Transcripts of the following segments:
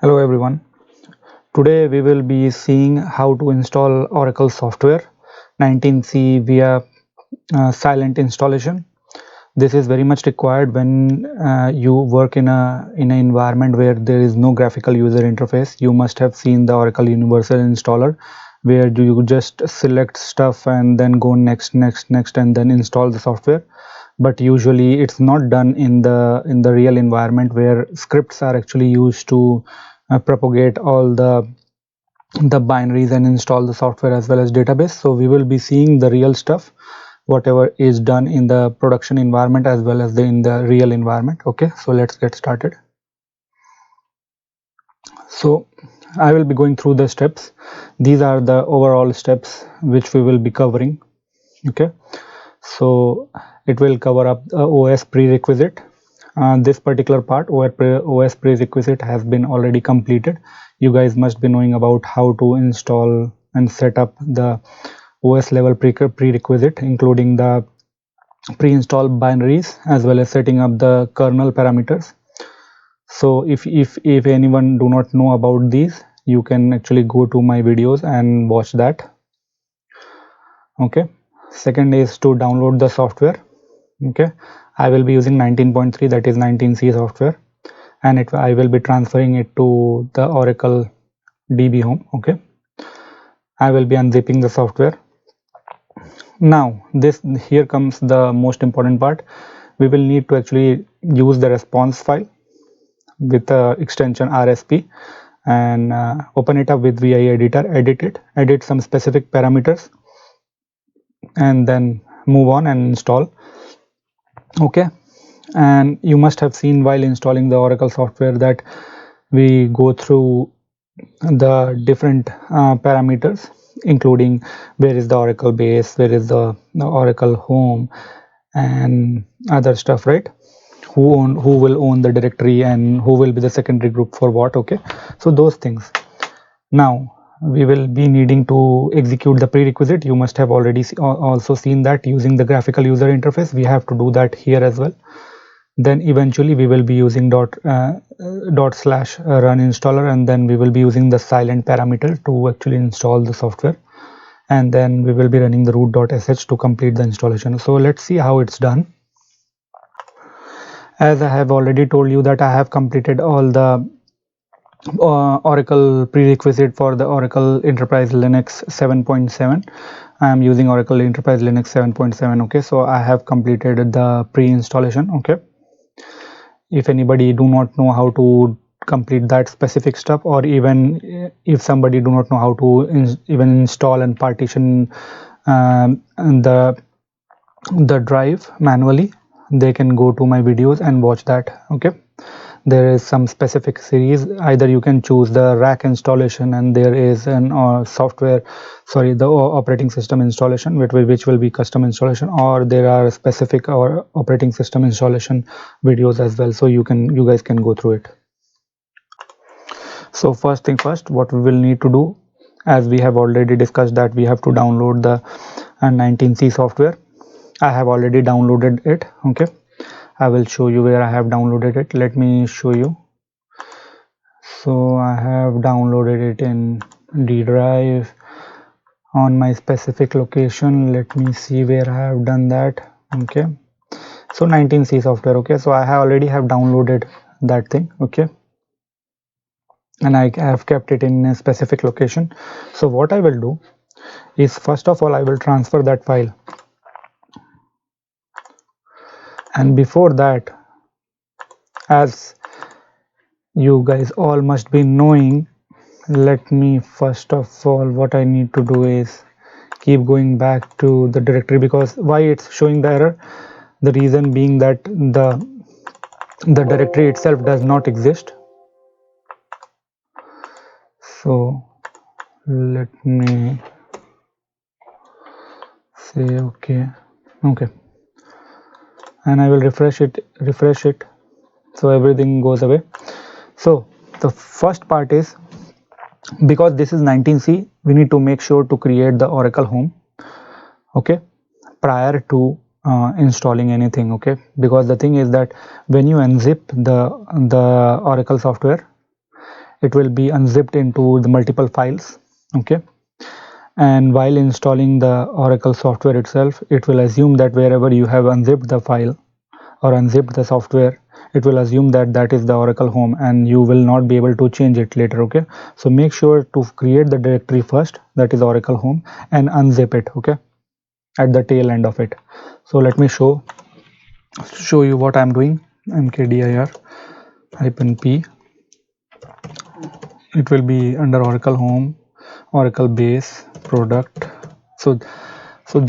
Hello everyone. Today we will be seeing how to install Oracle software 19C via silent installation. This is very much required when you work in an environment where there is no graphical user interface. You must have seen the Oracle Universal Installer, where you just select stuff and then go next and then install the software. But usually it's not done in the real environment where scripts are actually used to propagate all the binaries and install the software as well as database. So we will be seeing the real stuff, whatever is done in the production environment as well as in the real environment. Okay, so let's get started. So I will be going through the steps. These are the overall steps which we will be covering. Okay, so it will cover up the OS prerequisite. This particular part, OS prerequisite, has been already completed. You guys must be knowing about how to install and set up the OS level prerequisite, including the pre-install binaries as well as setting up the kernel parameters. So if anyone do not know about these, you can actually go to my videos and watch that. Okay, second is to download the software. Okay, I will be using 19.3, that is 19C software, and I will be transferring it to the Oracle DB Home. Okay, I will be unzipping the software. Now here comes the most important part. We will need to actually use the response file with the extension RSP and open it up with VI editor, edit some specific parameters, and then move on and install. Okay, and you must have seen while installing the Oracle software that we go through the different parameters, including where is the Oracle base, where is the Oracle home, and other stuff, right? Who will own the directory and who will be the secondary group for what. Okay, so those things. Now we will be needing to execute the prerequisite. You must have already also seen that using the graphical user interface. We have to do that here as well. Then eventually we will be using dot slash run installer, and then we will be using the silent parameter to actually install the software, and then we will be running the root.sh to complete the installation. So let's see how it's done. As I have already told you that I have completed all the Oracle prerequisite for the Oracle Enterprise Linux 7.7. I am using Oracle Enterprise Linux 7.7. Okay, so I have completed the pre-installation. Okay, if anybody do not know how to complete that specific stuff, or even if somebody do not know how to even install and partition the drive manually, they can go to my videos and watch that. Okay, there is some specific series. Either you can choose the rack installation, and there is an the operating system installation, which will be custom installation, or there are specific or operating system installation videos as well, so you guys can go through it. So first thing first, what we will need to do, as we have already discussed, that we have to download the 19C software. I have already downloaded it. Okay, I will show you where I have downloaded it. Let me show you. So I have downloaded it in D drive on my specific location. Let me see where I have done that. Okay, so 19C software. Okay, so I already have downloaded that thing. Okay, and I have kept it in a specific location. So what I will do is, first of all, I will transfer that file, and before that, as you guys all must be knowing, let me first of all, what I need to do is keep going back to the directory, because why it's showing the error, the reason being that the directory itself does not exist. So let me say okay, and I will refresh it, so everything goes away. So the first part is, because this is 19C, we need to make sure to create the Oracle home, okay, prior to installing anything. Okay, because the thing is that when you unzip the Oracle software, it will be unzipped into the multiple files. Okay, and while installing the Oracle software itself, it will assume that wherever you have unzipped the file or unzipped the software, it will assume that that is the Oracle home, and you will not be able to change it later. Okay, so make sure to create the directory first, that is Oracle home, and unzip it, okay, at the tail end of it. So let me show you what I'm doing. mkdir -p, it will be under Oracle home, Oracle base product. So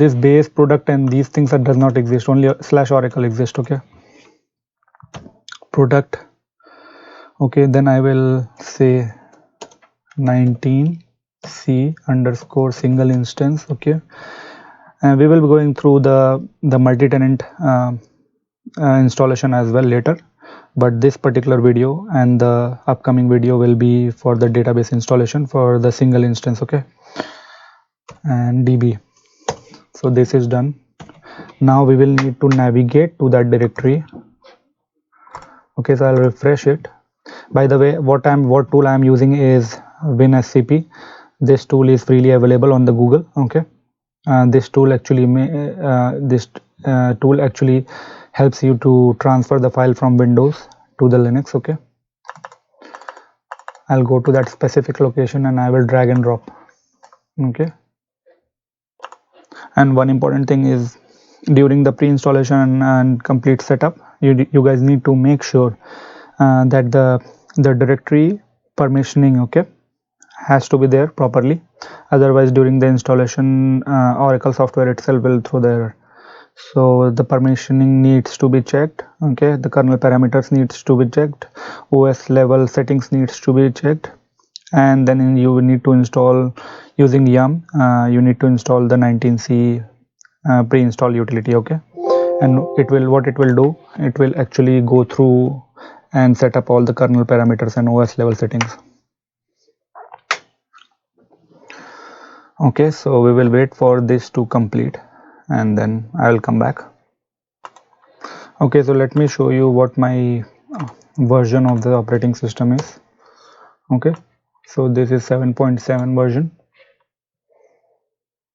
this base product and these things that does not exist, only /Oracle exist. Okay, product. Okay, then I will say 19c underscore single instance. Okay, and we will be going through the multi-tenant installation as well later, but this particular video and the upcoming video will be for the database installation for the single instance. Okay, and db. So this is done. Now we will need to navigate to that directory. Okay, so I'll refresh it. By the way, what tool I'm using is WinSCP. This tool is freely available on the Google. Okay, this tool actually helps you to transfer the file from Windows to the Linux. Okay, I'll go to that specific location and I will drag and drop. Okay, and one important thing is, during the pre-installation and complete setup, you guys need to make sure that the directory permissioning, okay, has to be there properly. Otherwise during the installation, Oracle software itself will throw the error. So the permissioning needs to be checked. Okay, the kernel parameters needs to be checked, OS level settings needs to be checked, and then you need to install using yum. You need to install the 19c pre-install utility. Okay, and what it will do, it will actually go through and set up all the kernel parameters and OS level settings. Okay, so we will wait for this to complete and then I will come back. Okay, so let me show you what my version of the operating system is. Okay, so this is 7.7 version.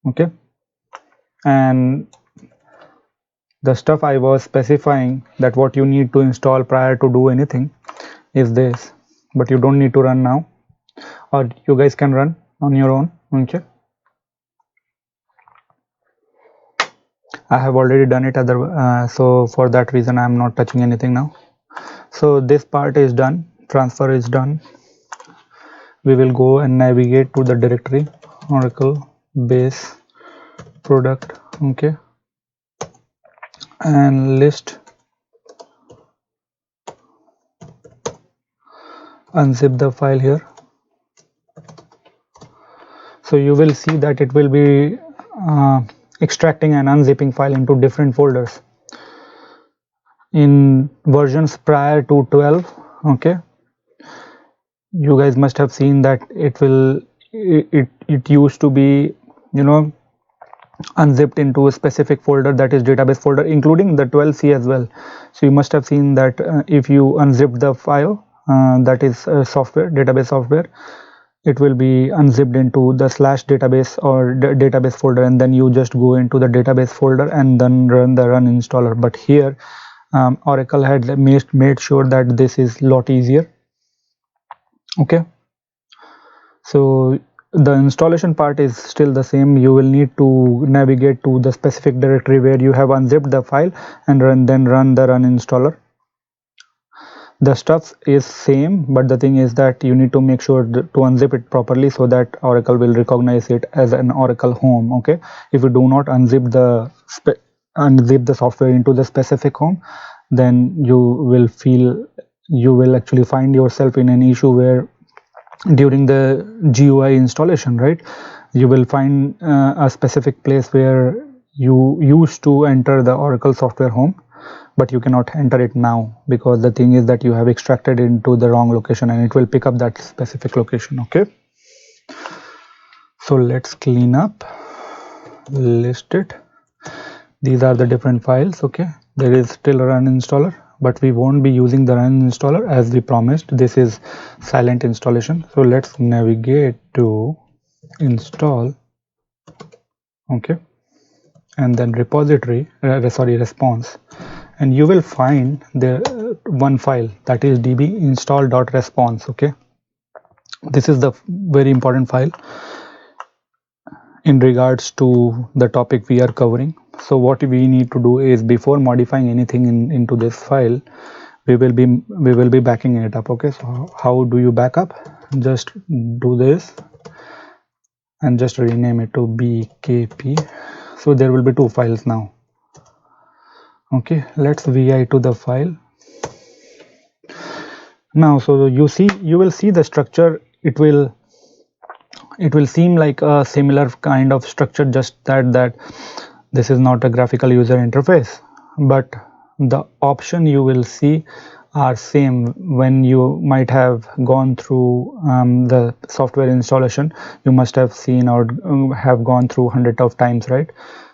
Okay, and the stuff I was specifying, that what you need to install prior to do anything, is this, but you don't need to run now, or you guys can run on your own. Okay, I have already done it so for that reason I am not touching anything now. So this part is done, transfer is done. We will go and navigate to the directory Oracle base product. Okay, and list, unzip the file here. So you will see that it will be extracting and unzipping file into different folders. In versions prior to 12, okay, you guys must have seen that it used to be, you know, unzipped into a specific folder, that is database folder, including the 12c as well. So you must have seen that if you unzip the file, that is software, database software, it will be unzipped into the /database or database folder, and then you just go into the database folder and then run the run installer. But here Oracle had made sure that this is lot easier. Okay, so the installation part is still the same. You will need to navigate to the specific directory where you have unzipped the file and then run the run installer. The stuff is same, but the thing is that you need to make sure to unzip it properly so that Oracle will recognize it as an Oracle home. Okay, if you do not unzip the software into the specific home, then you will actually find yourself in an issue where during the GUI installation, right, you will find a specific place where you used to enter the Oracle software home, but you cannot enter it now because the thing is that you have extracted into the wrong location and it will pick up that specific location. Okay, so let's clean up, list it. These are the different files. Okay, there is still a run installer, but we won't be using the run installer as we promised. This is silent installation. So let's navigate to install, okay, and then repository, response, and you will find the one file, that is db install.response. okay, this is the very important file in regards to the topic we are covering. So what we need to do is, before modifying anything into this file, we will be backing it up. okay, so how do you back up? Just do this and just rename it to bkp. So there will be two files now. Okay, let's vi to the file now. So you will see the structure. It will seem like a similar kind of structure, just that this is not a graphical user interface, but the option you will see are same. When you might have gone through the software installation, you must have seen or have gone through hundreds of times, right?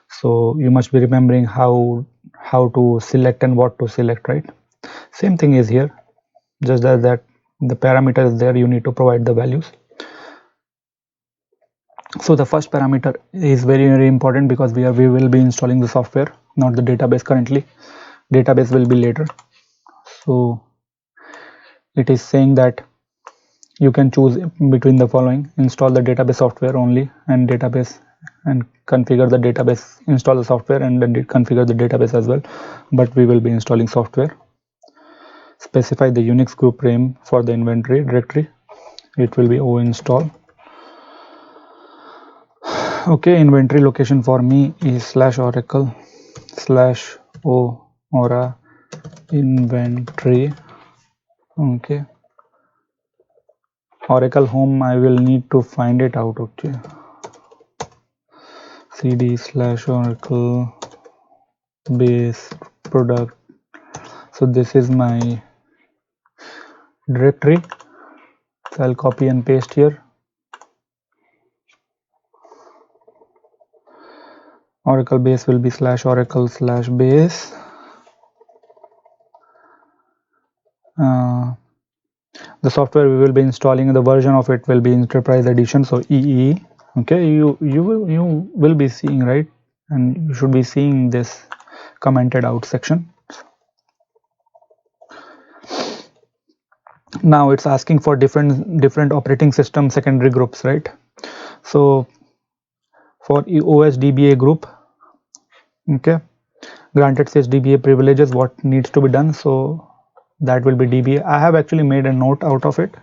So you must be remembering how to select and what to select, right? Same thing is here, just that the parameter is there, you need to provide the values. So the first parameter is very important, because we will be installing the software, not the database. Currently database will be later. So it is saying that you can choose between the following: install the database software only, and database, and configure the database, install the software and then configure the database as well. But we will be installing software. Specify the Unix group name for the inventory directory. It will be o install. Okay, inventory location for me is /oracle/o ora inventory. Okay, Oracle home, I will need to find it out. Okay, cd/oracle base product. So this is my directory, so I'll copy and paste here. Oracle base will be /oracle/base. The software we will be installing, the version of it will be Enterprise Edition, so EE. Okay, you will be seeing, right, and you should be seeing this commented out section. Now it's asking for different operating system secondary groups, right? So for OSDBA group, okay, granted sysdba privileges, what needs to be done? So that will be DBA. I have actually made a note out of it.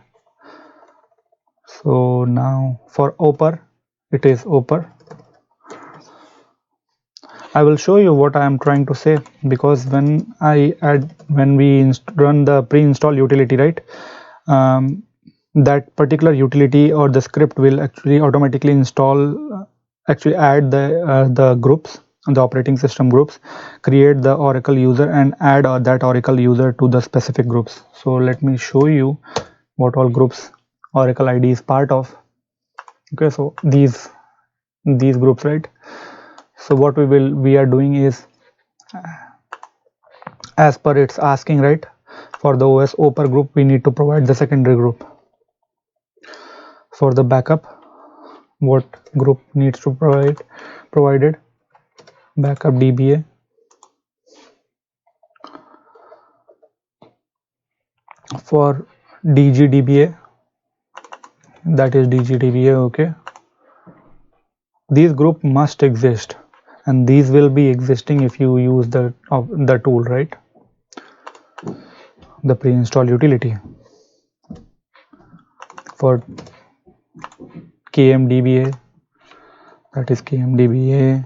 So now for OPER, it is OPER. I will show you what I am trying to say, because when we run the pre-install utility, right, that particular utility or the script will actually automatically install, actually add the groups, the operating system groups, create the Oracle user and add that Oracle user to the specific groups. So let me show you what all groups Oracle ID is part of. Okay, so these groups, right? So what we are doing is, as per it's asking, right, for the OS OPER group we need to provide the secondary group. For the backup, what group needs to provided? Backup DBA. For DGDBA, that is DGDBA. okay, these group must exist, and these will be existing if you use the tool, right, the pre-install utility. For KMDBA, that is KMDBA,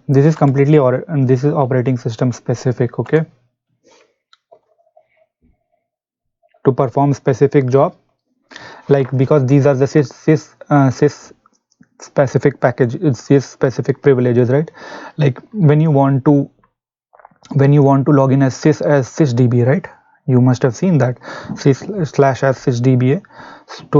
this is completely and this is operating system specific. Okay, to perform specific job, like, because these are the sys specific package, it's sys specific privileges, right? Like when you want to log in as sysdb, right, you must have seen that sys/as sysdba.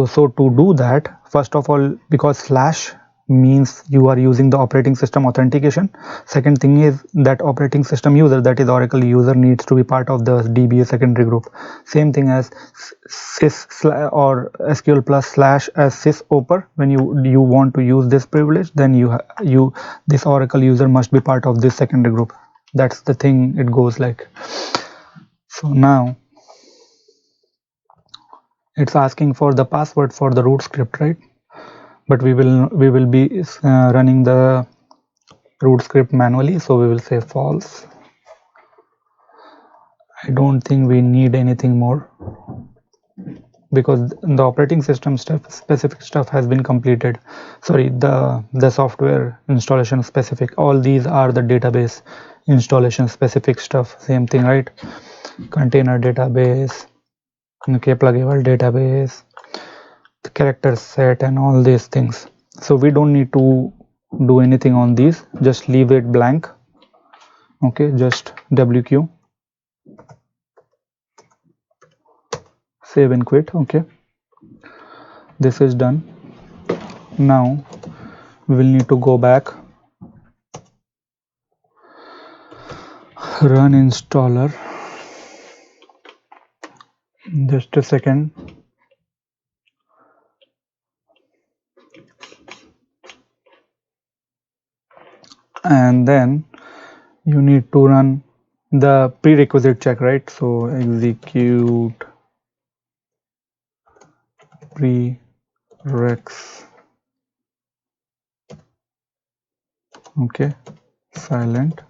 So to do that, first of all, because slash means you are using the operating system authentication. Second thing is that operating system user, that is Oracle user, needs to be part of the DBA secondary group. Same thing as sys or SQL plus slash as sysoper. When you want to use this privilege, then this Oracle user must be part of this secondary group. That's the thing, it goes like. So now it's asking for the password for the root script, right? But we will be running the root script manually, so we will say false. I don't think we need anything more because the operating system specific stuff has been completed. Sorry, the software installation specific, all these are the database installation specific stuff. Same thing, right? Container database, okay, pluggable database, the character set, and all these things. So we don't need to do anything on these, just leave it blank. Okay, just wq, save and quit. Okay, this is done. Now we will need to go back, run installer, just a second. And then you need to run the prerequisite check, right? So execute prereqs, okay, silent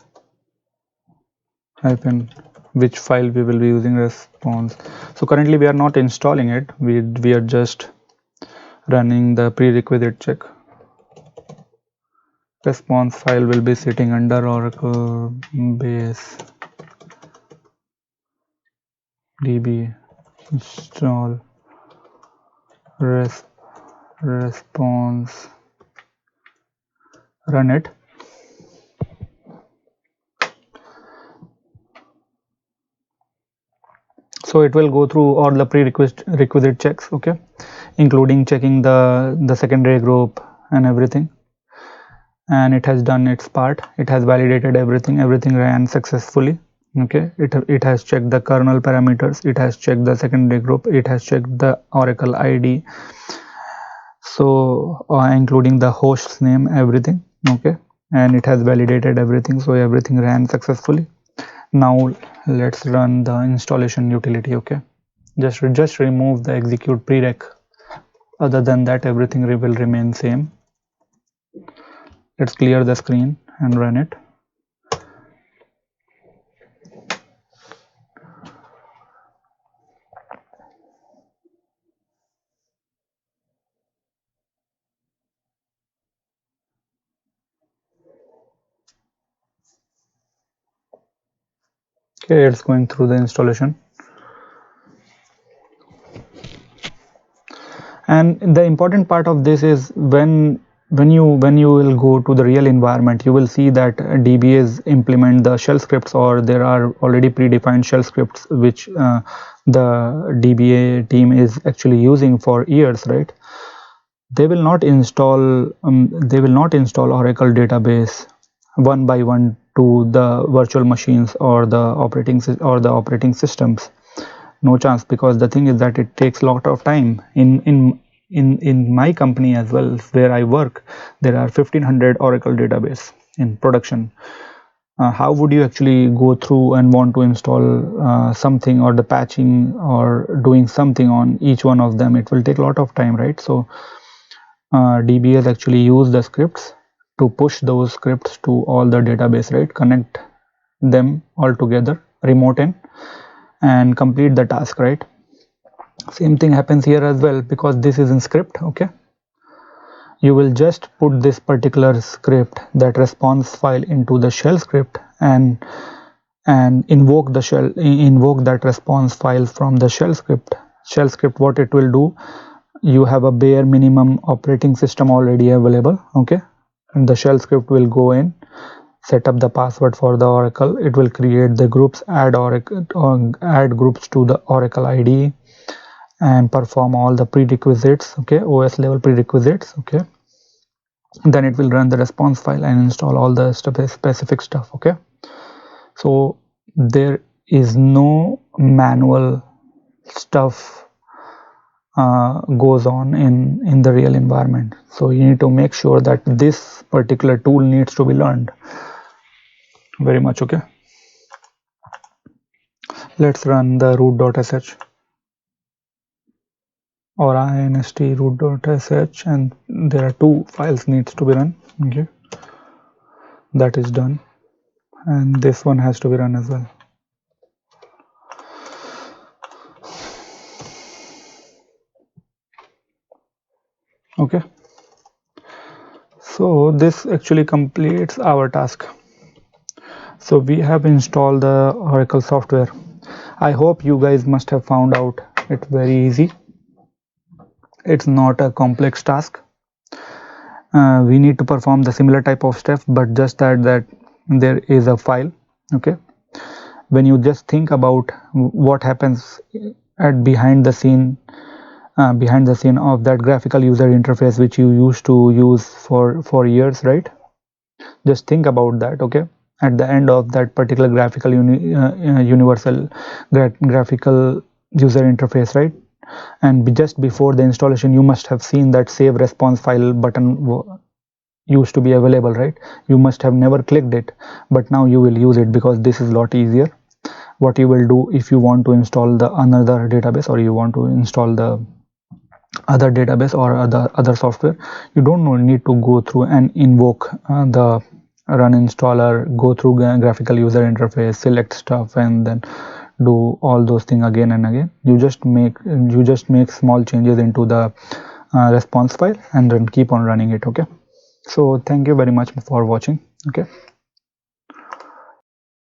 hyphen which file we will be using response. So currently we are not installing it, we are just running the prerequisite check. Response file will be sitting under Oracle base db install response, run it. So it will go through all the prerequisite checks, okay, including checking the secondary group and everything, and it has done its part. It has validated everything ran successfully. Okay, it has checked the kernel parameters, it has checked the secondary group, it has checked the Oracle ID, so including the host's name, everything. Okay, and it has validated everything, so everything ran successfully. Now let's run the installation utility. Okay, just remove the execute prereq. Other than that, everything will remain same. Let's clear the screen and run it. Okay, it's going through the installation. And the important part of this is when you will go to the real environment, you will see that DBAs implement the shell scripts, or there are already predefined shell scripts which the DBA team is actually using for years, right? They will not install Oracle database one by one to the virtual machines or the operating systems. No chance, because the thing is that it takes a lot of time. In my company as well, where I work, there are 1500 Oracle database in production. How would you actually go through and want to install something, or the patching or doing something on each one of them? It will take a lot of time, right? So DBAs actually use the scripts to push those scripts to all the database, right? Connect them all together, remote in, and complete the task, right? Same thing happens here as well, because this is in script. Okay, you will just put this particular script, that response file, into the shell script and invoke that response file from the shell script. What it will do, you have a bare minimum operating system already available. Okay, and the shell script will go in, set up the password for the Oracle. It will create the groups, add groups to the Oracle ID, and perform all the prerequisites. Okay, OS level prerequisites. Okay, then it will run the response file and install all the specific stuff. Okay, so there is no manual stuff goes on in the real environment. So you need to make sure that this particular tool needs to be learned very much. Okay, let's run the root.sh or inst root.sh, and there are two files needs to be run. Okay, that is done, and this one has to be run as well. Okay, so this actually completes our task. So we have installed the Oracle software. I hope you guys must have found out it very easy. It's not a complex task. We need to perform the similar type of stuff, but just that there is a file. Okay, when you just think about what happens at behind the scene of that graphical user interface which you used to use for years, right? Just think about that. Okay, at the end of that particular graphical universal graphical user interface, right? And just before the installation, you must have seen that save response file button used to be available, right? You must have never clicked it, but now you will use it because this is a lot easier. What you will do if you want to install the another database, or you want to install the other database or other software, you don't need to go through and invoke the run installer, go through graphical user interface, select stuff, and then do all those things again and again. You just make small changes into the response file and then keep on running it. Okay, so thank you very much for watching. Okay.